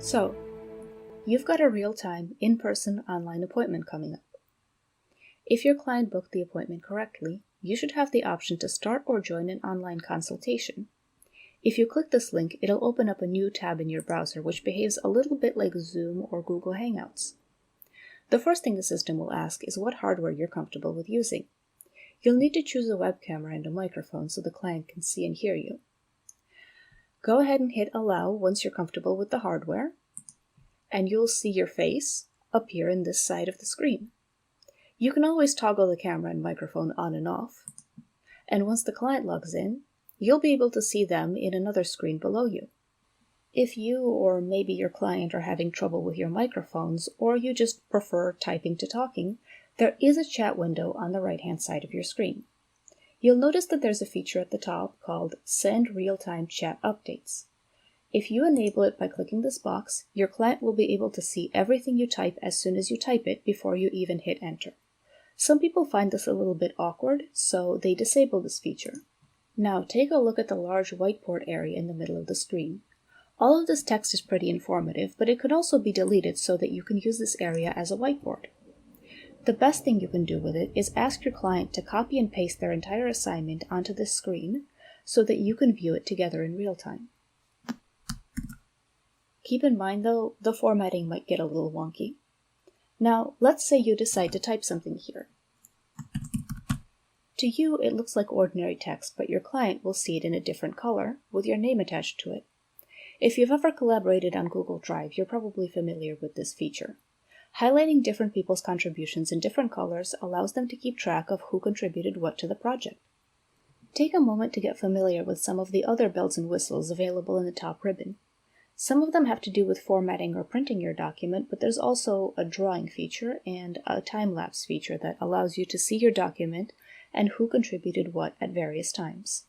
So, you've got a real-time, in-person online appointment coming up. If your client booked the appointment correctly, you should have the option to start or join an online consultation. If you click this link, it'll open up a new tab in your browser which behaves a little bit like Zoom or Google Hangouts. The first thing the system will ask is what hardware you're comfortable with using. You'll need to choose a web camera and a microphone so the client can see and hear you. Go ahead and hit Allow once you're comfortable with the hardware, and you'll see your face appear in this side of the screen. You can always toggle the camera and microphone on and off, and once the client logs in, you'll be able to see them in another screen below you. If you or maybe your client are having trouble with your microphones, or you just prefer typing to talking, there is a chat window on the right-hand side of your screen. You'll notice that there's a feature at the top called Send Real-Time Chat Updates. If you enable it by clicking this box, your client will be able to see everything you type as soon as you type it before you even hit enter. Some people find this a little bit awkward, so they disable this feature. Now take a look at the large whiteboard area in the middle of the screen. All of this text is pretty informative, but it could also be deleted so that you can use this area as a whiteboard. The best thing you can do with it is ask your client to copy and paste their entire assignment onto this screen so that you can view it together in real time. Keep in mind though, the formatting might get a little wonky. Now, let's say you decide to type something here. To you, it looks like ordinary text, but your client will see it in a different color with your name attached to it. If you've ever collaborated on Google Drive, you're probably familiar with this feature. Highlighting different people's contributions in different colors allows them to keep track of who contributed what to the project. Take a moment to get familiar with some of the other bells and whistles available in the top ribbon. Some of them have to do with formatting or printing your document, but there's also a drawing feature and a time-lapse feature that allows you to see your document and who contributed what at various times.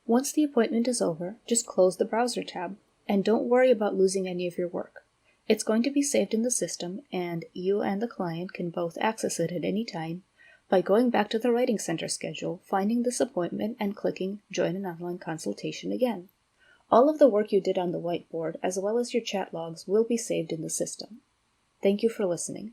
Once the appointment is over, just close the browser tab, and don't worry about losing any of your work. It's going to be saved in the system, and you and the client can both access it at any time by going back to the Writing Center schedule, finding this appointment, and clicking Join an Online Consultation again. All of the work you did on the whiteboard, as well as your chat logs, will be saved in the system. Thank you for listening.